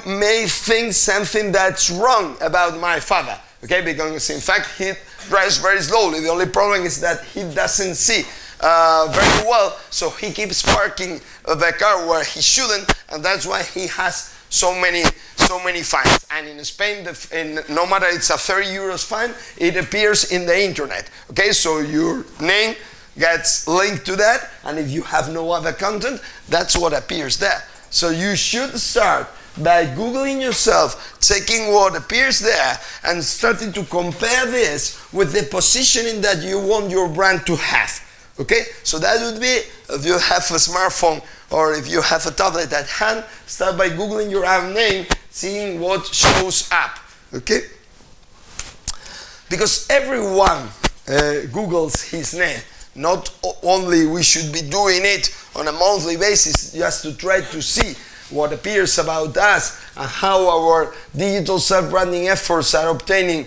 may think something that's wrong about my father, okay, because in fact he drives very slowly. The only problem is that he doesn't see very well, so he keeps parking the car where he shouldn't, and that's why he has so many fines. And in Spain, no matter it's a 30 euros fine, it appears in the internet. Okay, so your name gets linked to that, and if you have no other content, that's what appears there. So you should start by Googling yourself, checking what appears there, and starting to compare this with the positioning that you want your brand to have. Okay, so that would be, if you have a smartphone or if you have a tablet at hand, start by Googling your own name, seeing what shows up. Okay, because everyone Googles his name. Not only we should be doing it on a monthly basis just to try to see what appears about us and how our digital self-branding efforts are obtaining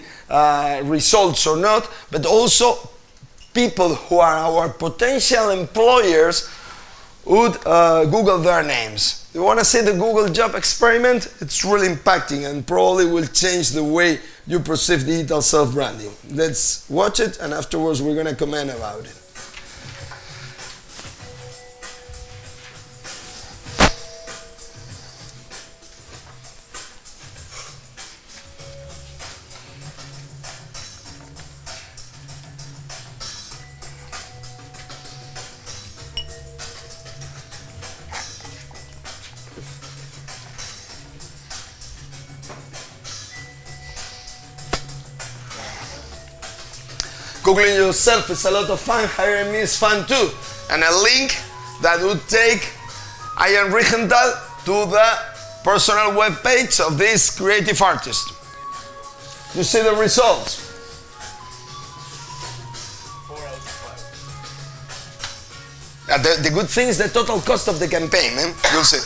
results or not, but also people who are our potential employers would Google their names. You want to see the Google job experiment? It's really impacting and probably will change the way you perceive digital self-branding. Let's watch it, and afterwards we're going to comment about it. Googling yourself is a lot of fun, hiring me is fun too. And a link that would take Ian Rigenthal to the personal web page of this creative artist. You see the results. 4 out of 5. The good thing is the total cost of the campaign, man. You'll see.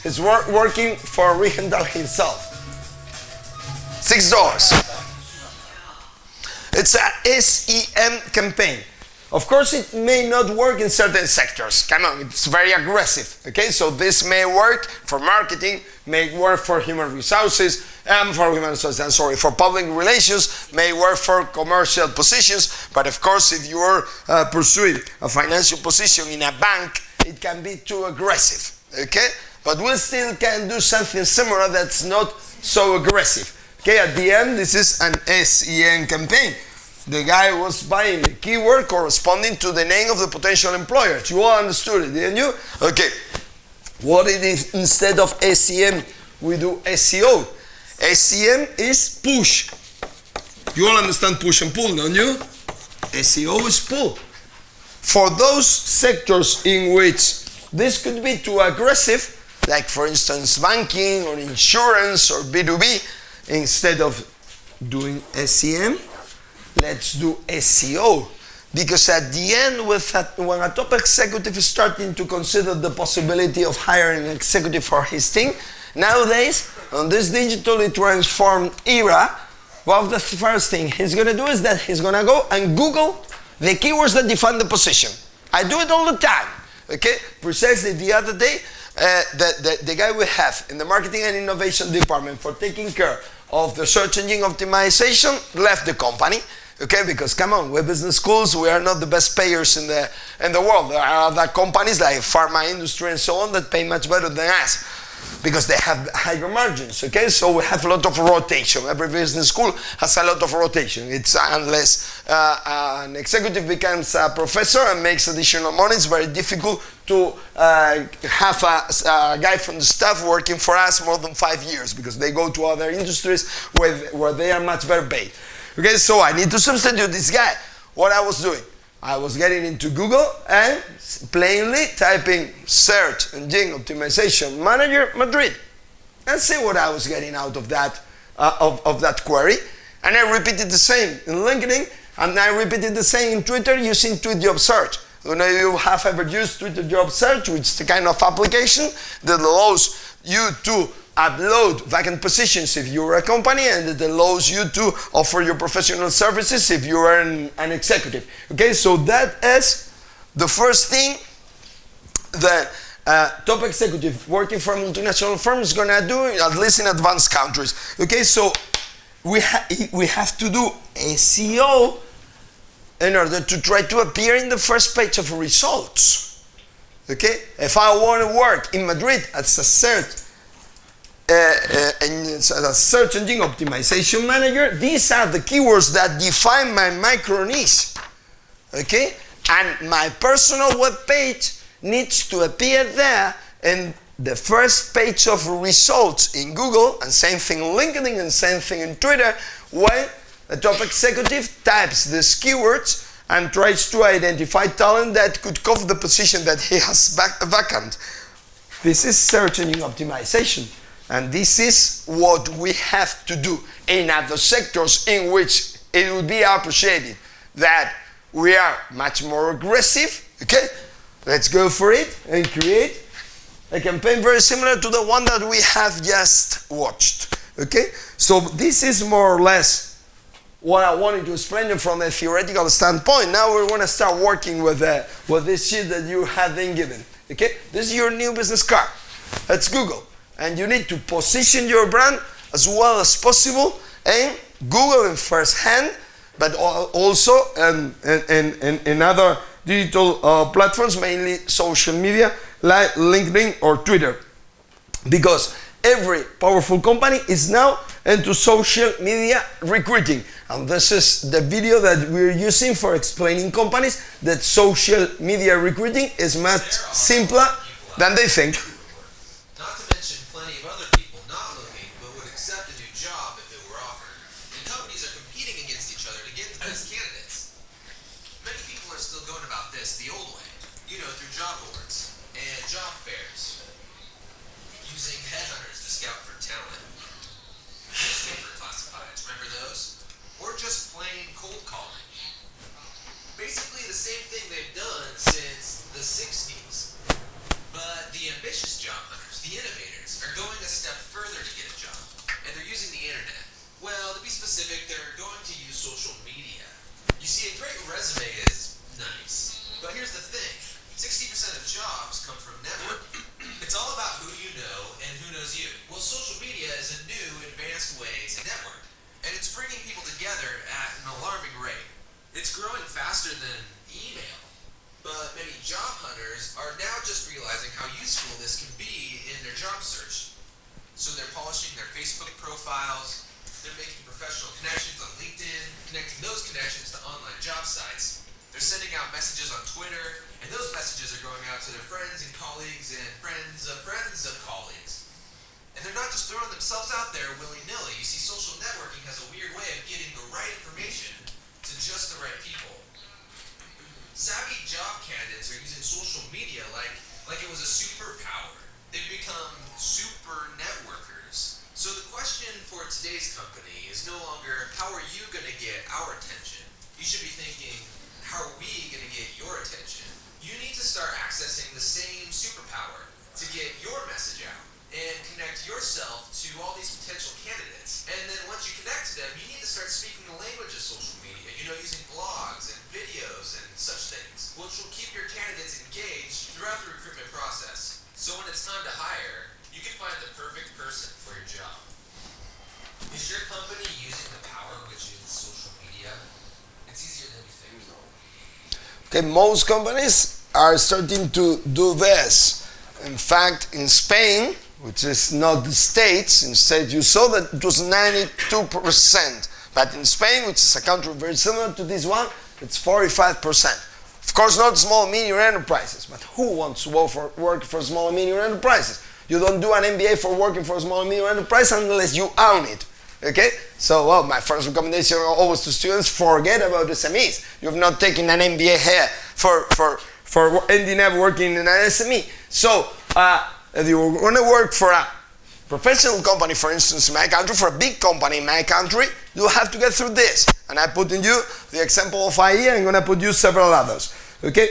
It's working for Rigenthal himself. $6. It's a SEM campaign. Of course, it may not work in certain sectors. Come on, it's very aggressive. Okay, so this may work for marketing, may work for human resources, for public relations, may work for commercial positions. But of course, if you are pursuing a financial position in a bank, it can be too aggressive. Okay, but we still can do something similar that's not so aggressive. Okay, at the end, this is an SEM campaign. The guy was buying the keyword corresponding to the name of the potential employer. You all understood it, didn't you? Okay. What it is, instead of SEM, we do SEO. SEM is push. You all understand push and pull, don't you? SEO is pull. For those sectors in which this could be too aggressive, like for instance banking or insurance or B2B, instead of doing SEM, let's do SEO. Because at the end, when a top executive is starting to consider the possibility of hiring an executive for his team, nowadays, on this digitally transformed era, one of the first things he's going to do is that he's going to go and Google the keywords that define the position. I do it all the time. Okay? Precisely the other day, the guy we have in the marketing and innovation department for taking care of the search engine optimization left the company. Okay, because come on, we're business schools, we are not the best payers in the world. There are other companies like pharma industry and so on that pay much better than us because they have higher margins. Okay, so we have a lot of rotation. Every business school has a lot of rotation. It's unless an executive becomes a professor and makes additional money, it's very difficult to have a guy from the staff working for us more than 5 years because they go to other industries where they are much better paid. Okay, so I need to substitute this guy. What I was doing, I was getting into Google and plainly typing search engine optimization manager Madrid and see what I was getting out of that query. And I repeated the same in LinkedIn, and I repeated the same in Twitter using Tweet Job Search. I don't know if you have ever used Twitter Job Search, which is the kind of application that allows you to upload vacant positions if you're a company, and it allows you to offer your professional services if you're an executive. Okay, so that is the first thing that top executive working for a multinational firm is gonna do, at least in advanced countries. Okay, so we have to do SEO in order to try to appear in the first page of results. Okay, if I want to work in Madrid as a search engine optimization manager, these are the keywords that define my micro niche. Okay, and my personal web page needs to appear there in the first page of results in Google, and same thing in LinkedIn, and same thing in Twitter, when a top executive types these keywords and tries to identify talent that could cover the position that he has vacant. This is search engine optimization, and this is what we have to do in other sectors in which it would be appreciated that we are much more aggressive. Okay, let's go for it and create a campaign very similar to the one that we have just watched. Okay, so this is more or less what I wanted to explain from a theoretical standpoint. Now we're going to start working with this sheet that you have been given. Okay, this is your new business card. That's Google, and you need to position your brand as well as possible in Google in first hand, but also in other digital platforms, mainly social media like LinkedIn or Twitter, because every powerful company is now into social media recruiting, and this is the video that we're using for explaining companies that social media recruiting is much simpler than they think. Not to mention plenty of other people not looking but would accept a new job if it were offered. And companies are competing against each other to get the best candidates. Many people are still going about this the old way, through job boards and job fairs, using headhunters to scout for talent. Newspaper classifieds, remember those? Or just plain cold calling. Basically the same thing they've done since the 60s. But the ambitious job hunters, the innovators, are going a step further to get a job. And they're using the internet. Well, to be specific, they're going to use social media. You see, a great resume is nice. But here's the thing. 60% of jobs come from networking. It's all about who you know and who knows you. Well, social media is a new, advanced way to network. And it's bringing people together at an alarming rate. It's growing faster than email. But many job hunters are now just realizing how useful this can be in their job search. So they're polishing their Facebook profiles, they're making professional connections on LinkedIn, connecting those connections to online job sites. They're sending out messages on Twitter, and those messages are going out to their friends and colleagues and friends of colleagues. And they're not just throwing themselves out there willy-nilly. You see, social networking has a weird way of getting the right information to just the right people. Savvy job candidates are using social media like it was a superpower. They've become super networkers. So the question for today's company is no longer, how are you going to get our attention? You should be thinking, how are we going to get your attention? You need to start accessing the same superpower to get your message out and connect yourself to all these potential candidates. And then once you connect to them, you need to start speaking the language of social media, using blogs and videos and such things, which will keep your candidates engaged throughout the recruitment process. So when it's time to hire, you can find the perfect person for your job. Is your company using the power which is social media? It's easier than you think. Okay, most companies are starting to do this. In fact, in Spain, which is not the States, instead you saw that it was 92%. But in Spain, which is a country very similar to this one, it's 45%. Of course, not small and medium enterprises, but who wants to work for small and medium enterprises? You don't do an MBA for working for a small and medium enterprise unless you own it. Okay? So, well, my first recommendation always to students, forget about SMEs. You've not taken an MBA here for ending up working in an SME. So, if you're going to work for a professional company, for instance, in my country, for a big company in my country, you have to get through this. And I put in you the example of IE, I'm going to put you several others. Okay?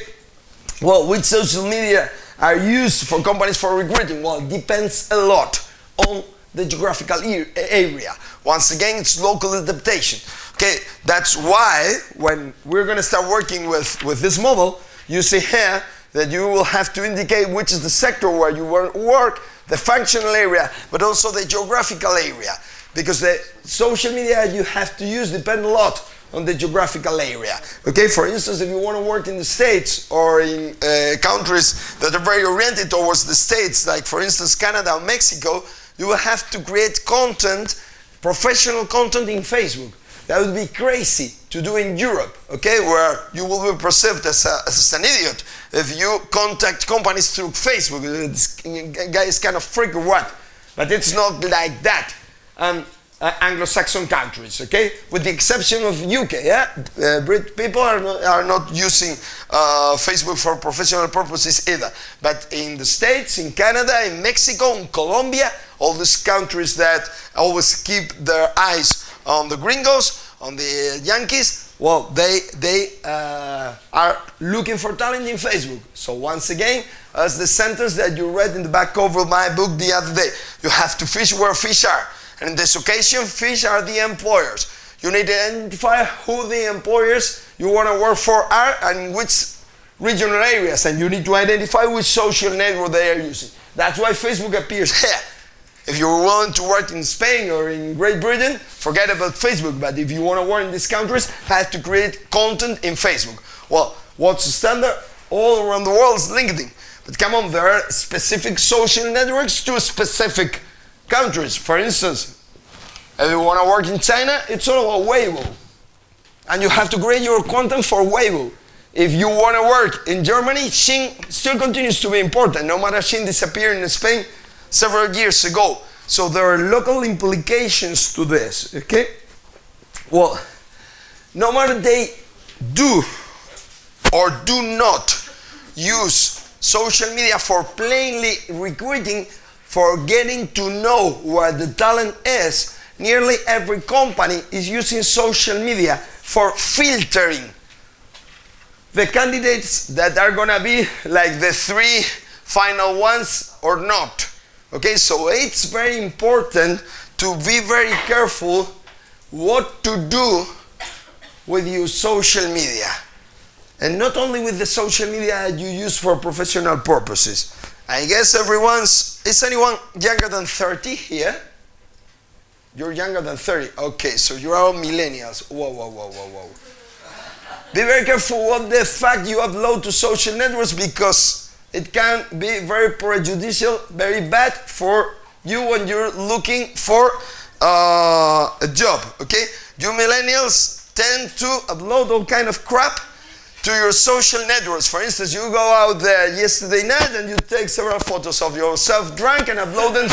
Well, which social media are used for companies for recruiting? Well, it depends a lot on the geographical area. Once again, it's local adaptation. Okay? That's why when we're going to start working with this model, you see here that you will have to indicate which is the sector where you want to work, the functional area, but also the geographical area. Because the social media you have to use depend a lot on the geographical area. Okay, for instance, if you want to work in the States or in countries that are very oriented towards the States, like for instance Canada or Mexico, you will have to create content, professional content in Facebook. That would be crazy to do in Europe, okay, where you will be perceived as an idiot if you contact companies through Facebook. This guy is kind of freak or what? But it's not like that. Anglo-Saxon countries, okay, with the exception of UK, yeah, Brit people are not using Facebook for professional purposes either. But in the States, in Canada, in Mexico, in Colombia, all these countries that always keep their eyes on the gringos, on the Yankees, well, they are looking for talent in Facebook. So once again, as the sentence that you read in the back cover of my book the other day, you have to fish where fish are. And in this occasion, fish are the employers. You need to identify who the employers you want to work for are and which regional areas. And you need to identify which social network they are using. That's why Facebook appears here. If you're willing to work in Spain or in Great Britain, forget about Facebook. But if you want to work in these countries, have to create content in Facebook. Well, what's the standard? All around the world is LinkedIn. But come on, there are specific social networks to specific countries. For instance, if you want to work in China, it's all about Weibo. And you have to create your content for Weibo. If you want to work in Germany, Xing still continues to be important, no matter Xing disappeared in Spain several years ago. So there are local implications to this, okay? Well, no matter they do or do not use social media for plainly recruiting, for getting to know where the talent is, nearly every company is using social media for filtering the candidates that are gonna be like the 3 final ones or not. Okay, so it's very important to be very careful what to do with your social media. And not only with the social media that you use for professional purposes. I guess is anyone younger than 30 here? You're younger than 30. Okay, so you're all millennials. Whoa. Be very careful what the fact you upload to social networks, because it can be very prejudicial, very bad for you when you're looking for a job, okay? You millennials tend to upload all kind of crap to your social networks. For instance, you go out there yesterday night and you take several photos of yourself drunk and upload them.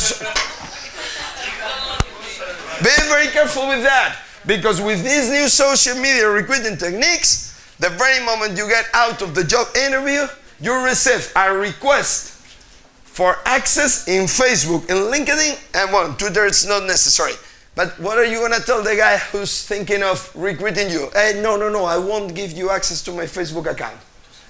Be very careful with that, because with these new social media recruiting techniques, the very moment you get out of the job interview, you receive a request for access in Facebook, in LinkedIn, and well, Twitter it's not necessary. But what are you going to tell the guy who's thinking of recruiting you? Hey, no, I won't give you access to my Facebook account.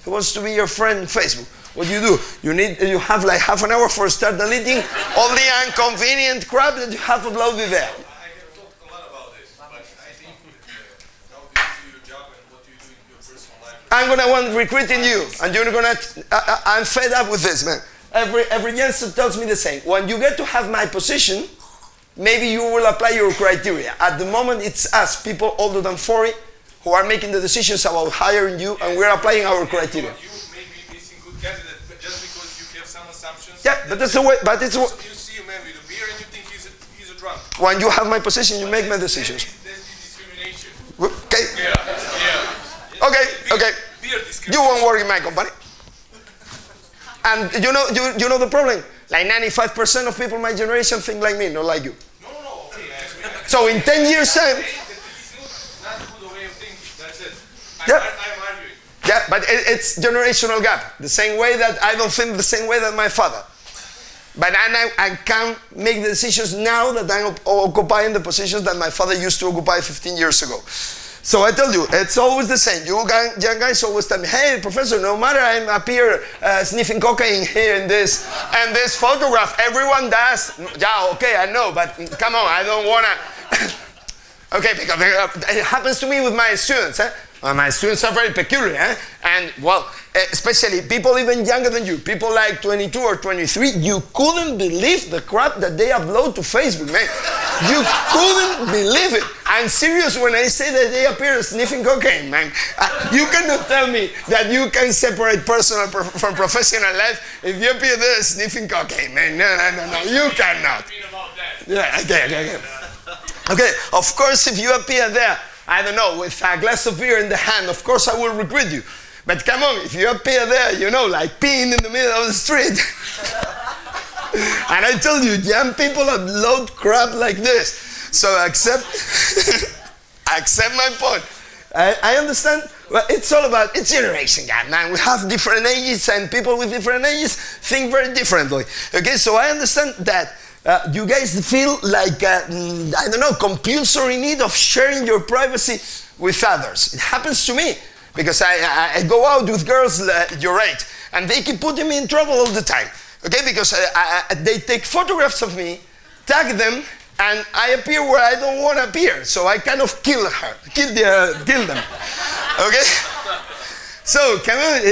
He wants to be your friend on Facebook. What do? You have like half an hour for start deleting all the inconvenient crap that you have uploaded there. I have talked a lot about this, but I think how do you do your job and what do you do in your personal life? I'm going to want recruiting you, and you're going to... I'm fed up with this, man. Every youngster tells me the same. When you get to have my position, maybe you will apply your criteria. At the moment, it's us, people older than 40, who are making the decisions about hiring you, and we're applying our criteria. You may be missing good candidates, but just because you have some assumptions. Yeah, but that's the way. But it's you see a man with a beer and you think he's a drunk. when you have my position, you make my decisions. That's discrimination. Okay. Yeah. Okay. Beer discrimination. You won't work in my company. And you know the problem. Like 95% of people my generation think like me, not like you. No. Okay. So in 10 years' time. It's not a good way of thinking. That's it. Yeah. I'm arguing. Yeah, but it's generational gap. The same way that I don't think the same way that my father. But I can make the decisions now that I'm occupying the positions that my father used to occupy 15 years ago. So I tell you, it's always the same. You young guys always tell me, hey, professor, no matter I'm up here sniffing cocaine here in this photograph, everyone does. Yeah, okay, I know, but come on, I don't want to. Okay, because it happens to me with my students. My students are very peculiar, and well, especially people even younger than you, people like 22 or 23, you couldn't believe the crap that they upload to Facebook, man. You couldn't believe it. I'm serious when I say that they appear sniffing cocaine, man. You cannot tell me that you can separate personal from professional life if you appear there sniffing cocaine, man. No, you cannot. Yeah, okay. Okay, of course, if you appear there, I don't know, with a glass of beer in the hand, of course I will regret you. But come on, if you appear there, you know, like peeing in the middle of the street. And I told you, young people upload crap like this. So accept my point. I understand. Well, it's all about, it's generation gap, man. We have different ages, and people with different ages think very differently. Okay, so I understand that you guys feel like, I don't know, compulsory need of sharing your privacy with others. It happens to me, because I go out with girls your age, and they keep putting me in trouble all the time. Okay, because they take photographs of me, tag them, and I appear where I don't want to appear. So I kind of kill them. Okay? So,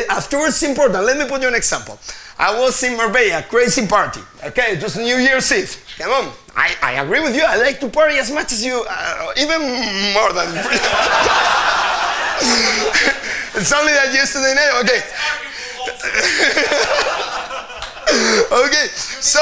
afterwards, it's important. Let me put you an example. I was in Marbella, crazy party. Okay, it was New Year's Eve. Come on, I agree with you. I like to party as much as you, even more than. It's only that yesterday night. Okay. Okay, so